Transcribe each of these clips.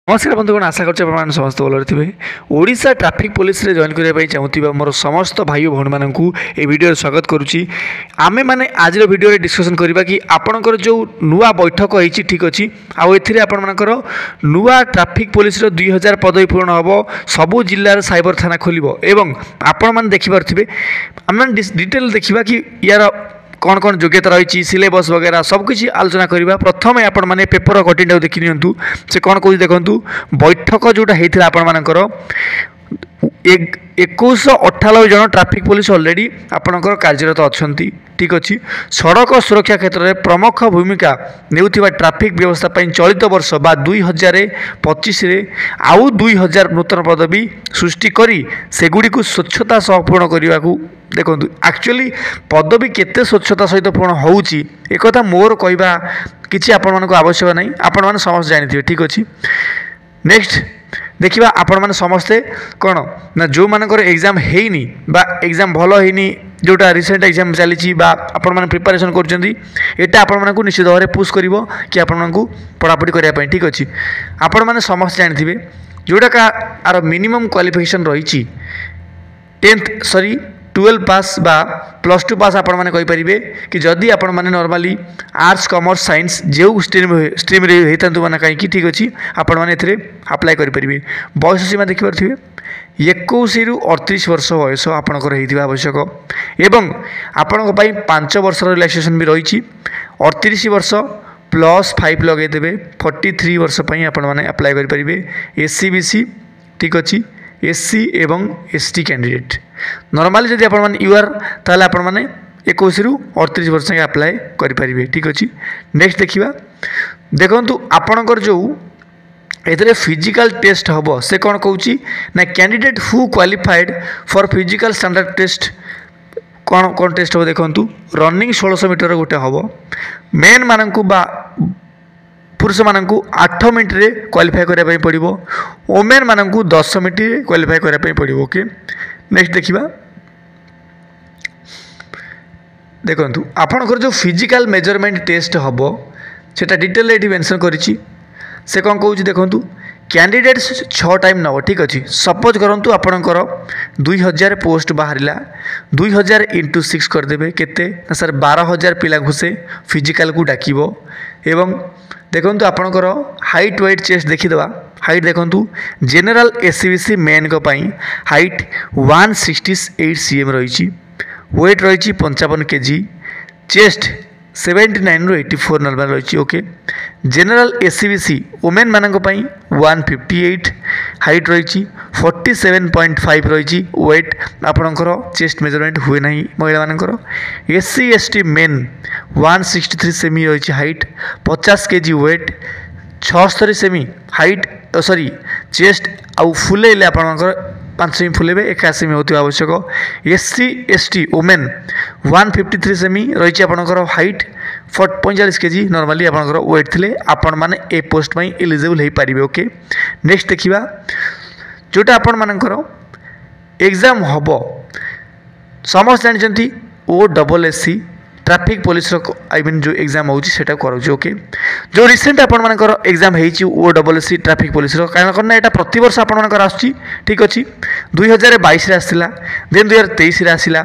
नमस्कार बंधुगण आशा कर समस्त भल थे ओडिशा ट्रैफिक पुलिस रे जॉइन करने चाहूँगा मोर समस्त भाई भौणी मानू ये वीडियो स्वागत करुच्ची आमे माने आज वीडियो डिस्कसन करवा कि आपणकर जो नुआ बैठक होती ठीक अच्छी आपर नुआ ट्रैफिक पुलिस 2000 पदवी पूर्ण हम सबू जिलार साइबर थाना खोल एवं आपण मैंने देखिपे आम डिटेल देखा कि यार कौन कौन योग्यता रही सिलेबस वगैरह सबकिछ आलोचना करवा। प्रथम आपण मैंने पेपर कटिंग देखी नि से कौन कौन देखूँ बैठक जोटा होता आपणकर 2198 जन ट्रैफिक पुलिस ऑलरेडी आपणकर कार्यरत अच्छा ठीक अच्छी। सड़क सुरक्षा क्षेत्र में प्रमुख भूमिका नेउथिबा ट्रैफिक व्यवस्था चलित वर्ष बा 2025 आउ 2000 नूतन पदवी सृष्टि करी सेगुड़ी को स्वच्छता सह पूर्ण करने को देखो एक्चुअली पदवी केते स्वच्छता सहित पूर्ण होउची एक कथा मोर कहवा किसी आपण को आवश्यक नहीं आपण मैंने समस्त जानी ठीक अच्छी। नेक्स्ट देखिबा आपण मैंने समस्ते कौन ना जो मानकर एग्जाम हेनी बा एग्जाम भल हेनी जोटा रिसेंट एग्जाम चली आपण मैंने प्रिपरेशन करा आपण को निश्चित भाव में पुश कर कि आपण को पढ़ापढ़ी करने ठीक अच्छी। आपण मैंने समस्त जानी जोटा का आर मिनिमम क्वालिफिकेशन रही 10th सॉरी 12 पास बा +2 पास आपण मैंने कहींपारे कि जदि आपण मैंने नॉर्मली आर्ट्स कॉमर्स साइंस जो स्ट्रीम रे होता मैंने कहीं ठीक अच्छी आपण मैंने अप्लाई करेंगे। बयस सीमा देखिपे 21 रु 38 वर्ष बयस आपणकर होता आवश्यक एवं आपण 5 वर्ष रिलैक्सेशन भी रही 38 वर्ष +5 लगेदेवे 43 वर्ष आपण मैंने अप्लाई करेंगे। SC BC ठीक अच्छी SC एवं ST कैंडिडेट नॉर्मली जब आपण यूआर ताले आपण माने 21 रु 38 वर्ष के अप्लाई करेंगे ठीक अच्छी। नेक्स्ट देखिबा देखंतु आपणकर जो एथरे फिजिकल टेस्ट हम से कौन कहूँ ना candidate who qualified for physical standard test कौन कौन टेस्ट हम देखूँ रनिंग 1600 मीटर गोटे हम मेन मानू बा पुरुष मानू 8 मिनट रे क्वालिफाई करने पड़ो वोमेन मानू 10 मिनट रे क्वालिफाई करने पड़ो ओके। नेक्स्ट देखिबा देखंतु आपणकर जो फिजिकल मेजरमेंट टेस्ट हम सेटा डिटेल ये मेंशन करिछि से कौन कहूँ देखूँ कैंडिडेट 6 टाइम नब ठीक अच्छी। सपोज करूँ आपणकर 2000 पोस्ट बाहर 2000 × 6 करदे केते सर 12000 पिला घुसे फिजिकल को डाकिबो एवं देखूँ आपणकर हाइट वेट चेस्ट देखीदे हाइट देखूँ जेनरल SCBC मेन को पाई हाइट 168 cm रही वेट रही 55 kg चेस्ट 79 ରୁ 84 नॉर्मल रही ओके। जेनरल SCBC वोमेन मानक पाई 158 हाइट रही 47.5 रही वेट आपणकर चेस्ट मेजरमेंट हुए ना महिला मानकर। SC ST मेन 163 सेमी रही हाइट 50 kg वेट 76 सेमी हाइट सॉरी चेस्ट आउ फुलेले आपणकर 5 सेमी फुलेबे 81 सेमी होता आवश्यक। SC ST वोमेन 153 सेमी रही आपणकर हाइट 45 kg नॉर्मली आपणकर वेट थिले आपण माने ए पोस्ट में एलिजिबल हो पारे ओके। नेक्स्ट देखिबा जोटा आपण मानकर एग्जाम हम समस्त जानते OSSC traffic police I mean जो एग्जाम होता करोचे ओके। जो रिसेंट आपण मानकर एग्जाम होती OSSC ट्रैफिक पुलिस कारण यहाँ प्रति वर्ष आपण मानकर आसुची ठीक अच्छी। 2022 आसला देन 2023 आसला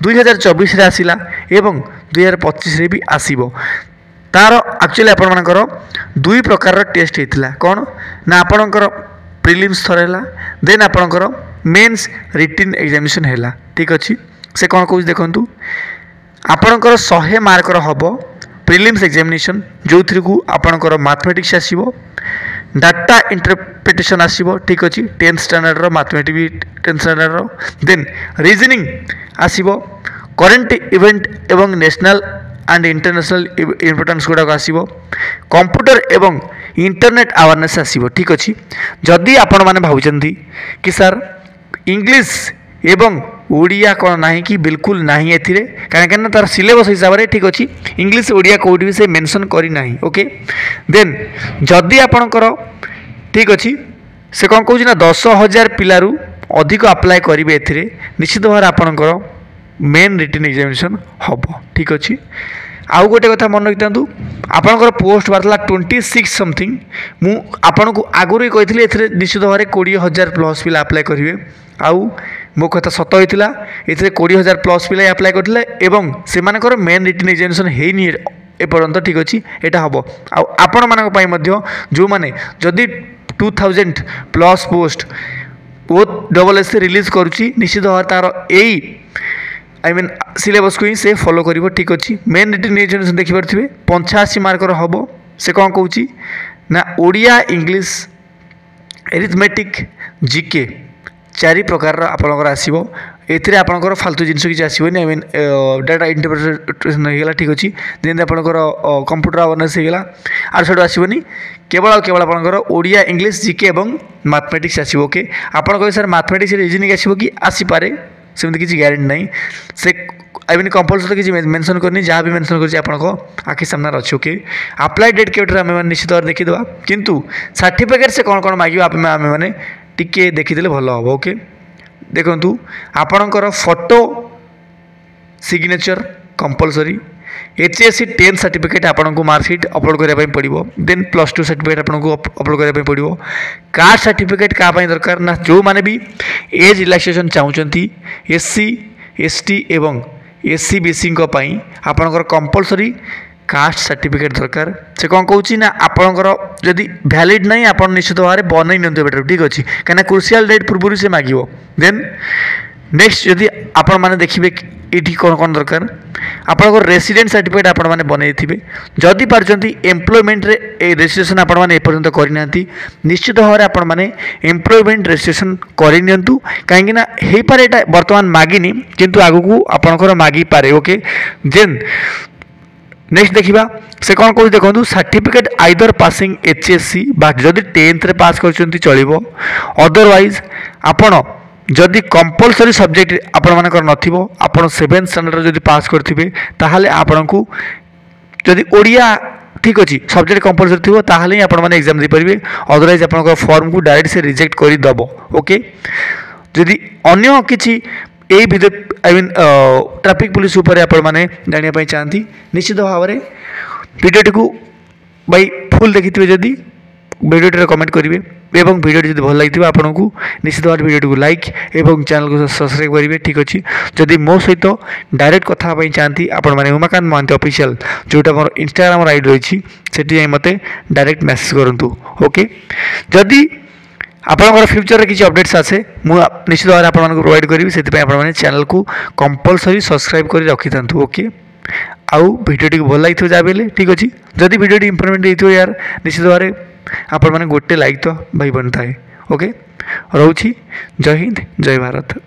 2024 आसला एवं 2025 भी आसीबो। तार एक्चुअली आपण मानकर दुई प्रकार टेस्ट होता कौन ना आपणकर प्रिलिम्स थर है देन आपणकर मेन्स रिटिन एग्जामिनेशन है ठीक अच्छी। से कौन कहूँ देखूँ आपणकर 100 मार्कर हम प्रिलिम्स एग्जामिनेशन जो थी को आपणकर मैथमेटिक्स आसीबो डाटा इंटरप्रिटेशन आसीबो ठीक अच्छी 10th standard mathematics 10th standard then reasoning आसीबो करेंट इवेंट एवं नेशनल एंड इंटरनेशनल इम्पोर्टेंस गुड़ाक आसीबो कंप्यूटर एवं इंटरनेट अवेयरनेस आसीबो ठीक अच्छी। जदि आपण माने भावुचंती कि सर इंग्लिश एवं ओडिया कौन ना कि बिल्कुल ना एथिरे कारण तार सिलेबस हिसाब से ठीक अच्छी इंग्लिश ओडिया कौटी भी से मेंशन करना ओके। देन जदि आपणकर ठीक अच्छी से कौन कहूँ ना 10,000 पिलारू अधिक अप्लाई करेंगे एथिरे निश्चित भाव आपणकर मेन रिटन एग्जामिनेशन हम ठीक अच्छी। आउ गोटे कथा मन रखि था आपणकर पोस्ट बाहर 26 समथिंग मु आपन को आगुरी ही कही ए निश्चित भाव में 20,000 प्लस पिला आप्लाय करेंगे आउ मो कथा सत होता है 20,000 प्लस पिला आप्लाय करते एवं से मेन रिटन एग्जामिनेशन होनी एपर्यंत ठीक अच्छे यहाँ हम आपण मान जो मैंने जदि 2000 प्लस पोस्ट वो डबल रिलीज करुच्ची निश्चित भाव तार यही आई मीन सिलेबस को ही से फॉलो करिवो ठीक अच्छे मेन रिटन एग्जामिनेशन देखिपे 85 मार्कर हम से कौन कौची ना ओडिया इंग्लिश एरिथमेटिक जीके 4 प्रकार आपणकर आसो एथिरे आपणकर फालतू जिनस किसी आसोनी आई मीन डाटा इंटरप्रिटेशन होगा ठीक अच्छे जेमती आपणकर कंप्यूटर अवेयरनेस होगा आर सैड आसोनी केवल केवल आपणकर ओडिया इंग्लिश जीके और मैथमेटिक्स आसो ओके आप कहे सर मैथमेटिक्स रिजनिंग आसो कि आसीपे सेमती किसी ग्यारंटी नहीं से आई मीन कंपलसरी किसी मेंशन करनी जहाँ भी मेंशन कर आखि सामने अच्छे ओके अप्लाई डेट के आम निश्चित भाव देखीद किंतु सर्टिफिकेट से कौन कौन मांगे आम मैंने टिके देखीदे भल हम ओके देखु आपणकर photo signature compulsory HSC 10 certificate आपन को मार्कशीट अपलोड करने पड़ो देन +2 सर्टिफिकेट आपन को अपलोड करने पड़ो कास्ट सर्टिफिकेट क्या दरकार ना जो मैंने भी एज रिलैक्सेशन चाहते SC ST एवं SC BC आपणकर कंपलसरी कास्ट सर्टिफिकेट दरकार से कौन कौच ना आपणकर जदि वैलिड नहीं आप निश्चित भाव में बनई नि बेटर ठीक अच्छे कहीं क्रुशियल डेट पूर्व से मांग देन नेक्स्ट जदि आपण मैंने देखिए ये कौन कौन दरकार आपंकर रेसिडेंट सर्टिफिकेट आपण मैंने बनई थे जदि पार्टी एम्प्लॉयमेंट रे रजिस्ट्रेशन आपण मैंने एपर्यंत करना निश्चित भाव में आपण मैंने एम्प्लॉयमेंट रजिस्ट्रेशन करनियंतु कहीं हो पारे यहाँ बर्तमान मागिनी किंतु आगू आपंकर मागी पारे ओके देन नेक्स्ट देखा से कौन कौन देखो सर्टिफिकेट आइदर पासिंग HSC बा जदि 10th रे पास कर चलो अदरवाइज आपण जदि कंपलसरी सब्जेक्ट आपण मानकर नथिबो आपण 7th स्टैंडर्ड जदि पास करथिबे ताहाले आपण को जदि ओडिया ठीक अच्छे सब्जेक्ट कंपलसरी थी ताहाले ही आपण माने एग्जाम दे परिबे अदरवाइज आपण फॉर्म को डायरेक्ट से रिजेक्ट कर दबो ओके जदि अन्य किछि यही video I mean traffic police ऊपर आपण माने जानिया पई चाहती निश्चित भाव में भिडियोटी को भाई फुल देखिथिबे जदि भिडियोटी कमेंट करेंगे एवं भिडियो जब भल लगी आपन को निश्चित भाव भिडियो को लाइक एवं चैनल को सब्सक्राइब करेंगे ठीक अच्छे जदि मो सहित डायरेक्ट कथा चाहती आपण मैंने उमाकांत महांती ऑफिशियल जोटा मोर इंस्टाग्राम आईडी रही से मत डायरेक्ट मैसेज करूँ ओके जदि आपंकर फ्यूचर किसी अपडेट्स आसे मुझे निश्चित भाव में आपको प्रोवाइड करी से चैनल को कंपलसरी सब्सक्राइब कर रखी था ओके आउ भिडियो भल लगी जहाँ भी ठीक अच्छे जदि भिडियो इंप्रूवमेंट हो यार निश्चित भाव में आपण मैंने गोटे लाइक तो भाई बनता है ओके रोची जय हिंद जय भारत।